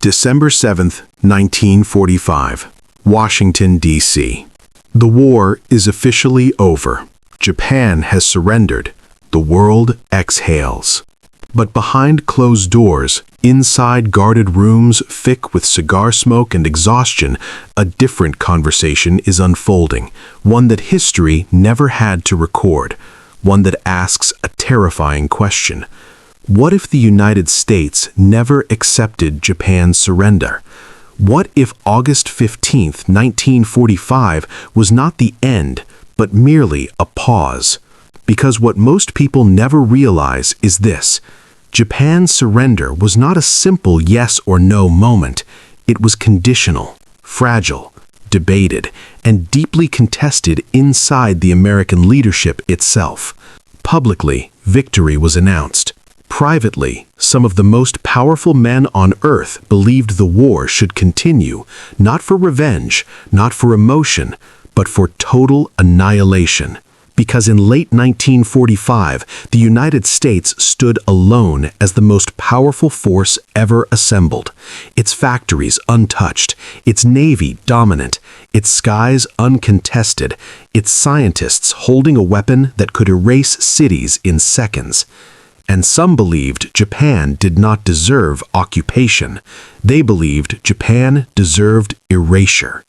December 7, 1945, Washington, D.C. The war is officially over. Japan has surrendered. The world exhales. But behind closed doors, inside guarded rooms thick with cigar smoke and exhaustion, a different conversation is unfolding, one that history never had to record, one that asks a terrifying question. What if the United States never accepted Japan's surrender? What if August 15, 1945 was not the end, but merely a pause? Because what most people never realize is this: Japan's surrender was not a simple yes or no moment. It was conditional, fragile, debated, and deeply contested inside the American leadership itself. Publicly, victory was announced. Privately, some of the most powerful men on earth believed the war should continue, not for revenge, not for emotion, but for total annihilation. Because in late 1945, the United States stood alone as the most powerful force ever assembled. Its factories untouched, its navy dominant, its skies uncontested, its scientists holding a weapon that could erase cities in seconds. And some believed Japan did not deserve occupation. They believed Japan deserved erasure.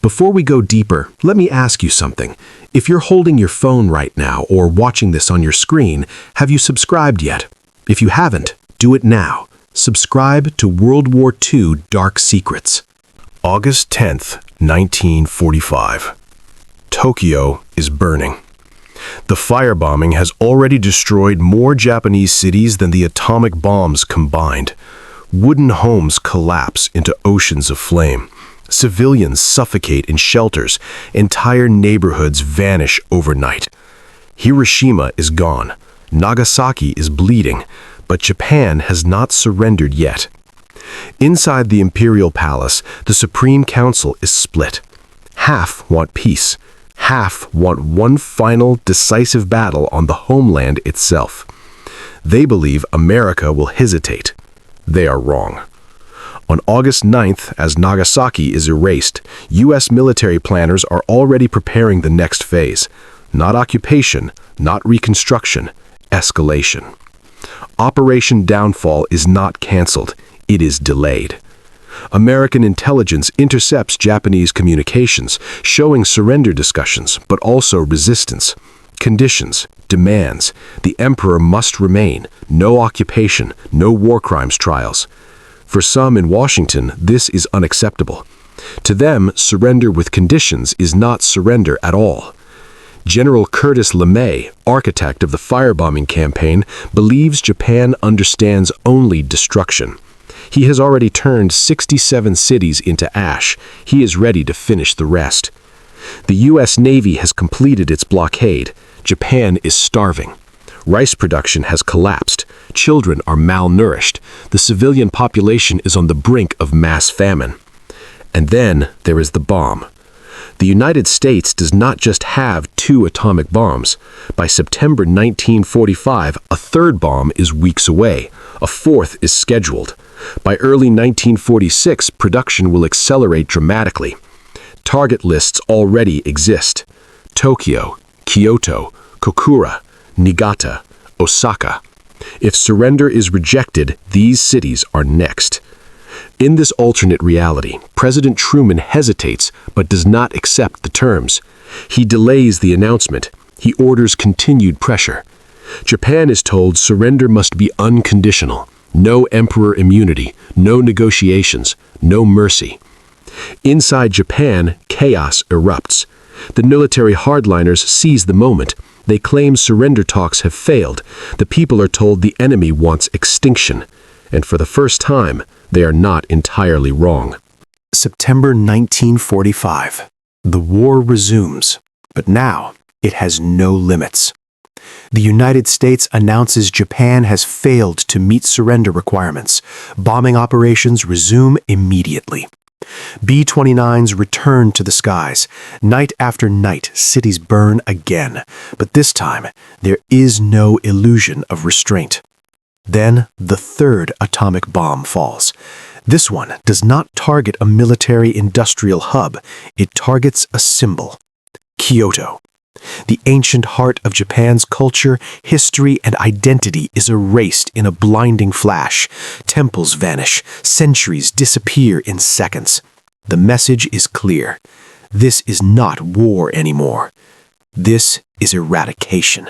Before we go deeper, let me ask you something. If you're holding your phone right now or watching this on your screen, have you subscribed yet? If you haven't, do it now. Subscribe to World War II Dark Secrets. August 10th, 1945. Tokyo is burning. The firebombing has already destroyed more Japanese cities than the atomic bombs combined. Wooden homes collapse into oceans of flame. Civilians suffocate in shelters. Entire neighborhoods vanish overnight. Hiroshima is gone. Nagasaki is bleeding, but Japan has not surrendered yet. Inside the Imperial Palace, the Supreme Council is split. Half want peace. Half want one final, decisive battle on the homeland itself. They believe America will hesitate. They are wrong. On August 9th, as Nagasaki is erased, U.S. military planners are already preparing the next phase. Not occupation, not reconstruction, escalation. Operation Downfall is not canceled. It is delayed. American intelligence intercepts Japanese communications, showing surrender discussions, but also resistance. Conditions, demands, the emperor must remain, no occupation, no war crimes trials. For some in Washington, this is unacceptable. To them, surrender with conditions is not surrender at all. General Curtis LeMay, architect of the firebombing campaign, believes Japan understands only destruction. He has already turned 67 cities into ash. He is ready to finish the rest. The U.S. Navy has completed its blockade. Japan is starving. Rice production has collapsed. Children are malnourished. The civilian population is on the brink of mass famine. And then there is the bomb. The United States does not just have 2 atomic bombs. By September 1945, a third bomb is weeks away. A fourth is scheduled. By early 1946, production will accelerate dramatically. Target lists already exist: Tokyo, Kyoto, Kokura, Niigata, Osaka. If surrender is rejected, these cities are next. In this alternate reality, President Truman hesitates but does not accept the terms. He delays the announcement. He orders continued pressure. Japan is told surrender must be unconditional. No emperor immunity, no negotiations, no mercy. Inside Japan, chaos erupts. The military hardliners seize the moment. They claim surrender talks have failed. The people are told the enemy wants extinction. And for the first time, they are not entirely wrong. September 1945. The war resumes, but now it has no limits. The United States announces Japan has failed to meet surrender requirements. Bombing operations resume immediately. B-29s return to the skies. Night after night, cities burn again. But this time, there is no illusion of restraint. Then, the third atomic bomb falls. This one does not target a military-industrial hub, it targets a symbol. Kyoto. The ancient heart of Japan's culture, history, and identity is erased in a blinding flash. Temples vanish, centuries disappear in seconds. The message is clear. This is not war anymore. This is eradication.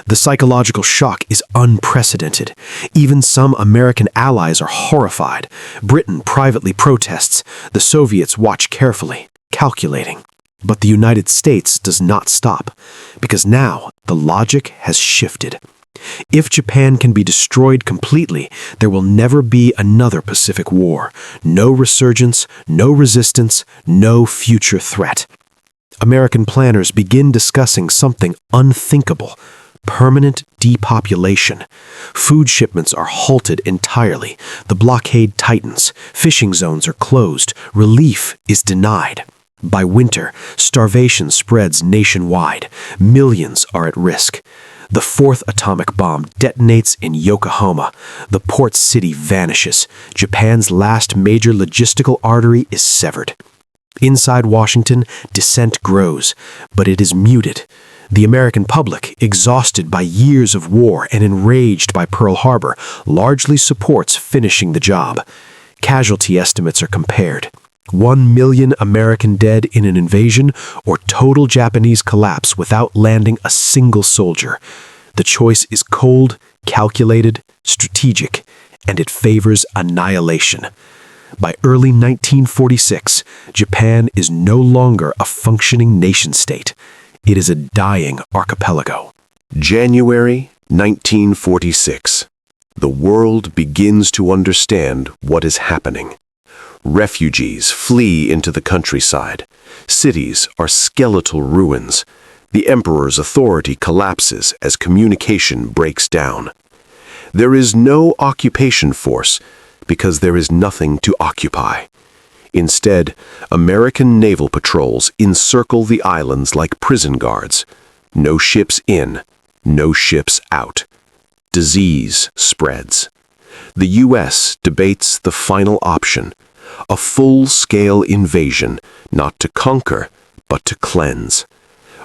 The psychological shock is unprecedented. Even some American allies are horrified. Britain privately protests. The Soviets watch carefully, calculating. But the United States does not stop, because now the logic has shifted. If Japan can be destroyed completely, there will never be another Pacific War. No resurgence, no resistance, no future threat. American planners begin discussing something unthinkable: permanent depopulation. Food shipments are halted entirely. The blockade tightens. Fishing zones are closed. Relief is denied. By winter, starvation spreads nationwide. Millions are at risk. The fourth atomic bomb detonates in Yokohama. The port city vanishes. Japan's last major logistical artery is severed. Inside Washington, dissent grows, but it is muted. The American public, exhausted by years of war and enraged by Pearl Harbor, largely supports finishing the job. Casualty estimates are compared. 1 million American dead in an invasion, or total Japanese collapse without landing a single soldier. The choice is cold, calculated, strategic, and it favors annihilation. By early 1946, Japan is no longer a functioning nation-state. It is a dying archipelago. January 1946. The world begins to understand what is happening. Refugees flee into the countryside. Cities are skeletal ruins. The emperor's authority collapses as communication breaks down. There is no occupation force because there is nothing to occupy. Instead, American naval patrols encircle the islands like prison guards. No ships in, no ships out. Disease spreads. The U.S. debates the final option: a full-scale invasion, not to conquer, but to cleanse.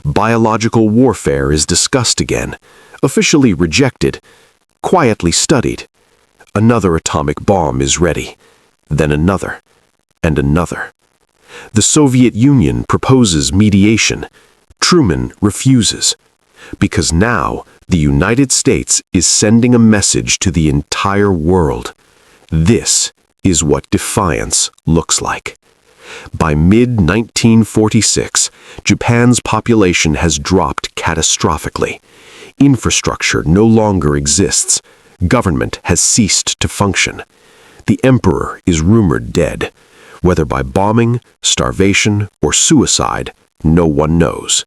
Biological warfare is discussed again, officially rejected, quietly studied. Another atomic bomb is ready, then another, and another. The Soviet Union proposes mediation. Truman refuses, because now the United States is sending a message to the entire world. This is what defiance looks like. By mid-1946, Japan's population has dropped catastrophically. Infrastructure no longer exists. Government has ceased to function. The emperor is rumored dead. Whether by bombing, starvation, or suicide, no one knows.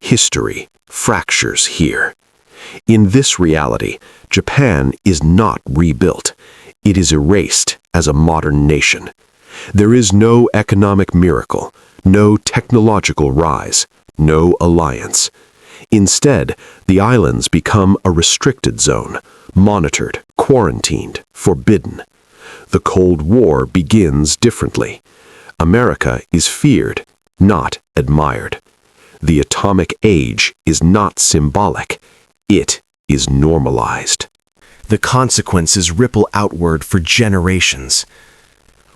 History fractures here. In this reality, Japan is not rebuilt. It is erased as a modern nation. There is no economic miracle, no technological rise, no alliance. Instead, the islands become a restricted zone, monitored, quarantined, forbidden. The Cold War begins differently. America is feared, not admired. The atomic age is not symbolic. It is normalized. The consequences ripple outward for generations.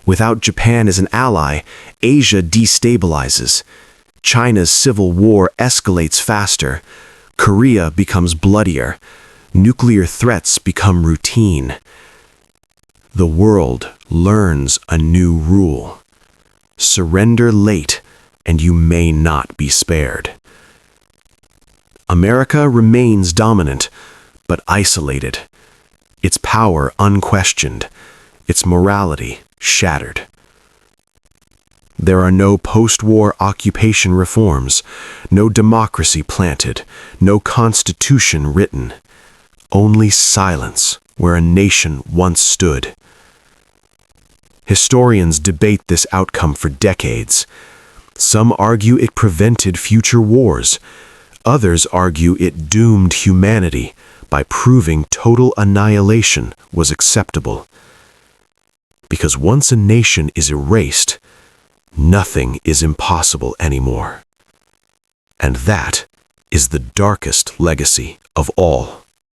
Without Japan as an ally, Asia destabilizes. China's civil war escalates faster. Korea becomes bloodier. Nuclear threats become routine. The world learns a new rule. Surrender late, and you may not be spared. America remains dominant, but isolated. Its power unquestioned, its morality shattered. There are no post-war occupation reforms, no democracy planted, no constitution written. Only silence where a nation once stood. Historians debate this outcome for decades. Some argue it prevented future wars. Others argue it doomed humanity by proving total annihilation was acceptable. Because once a nation is erased, nothing is impossible anymore. And that is the darkest legacy of all.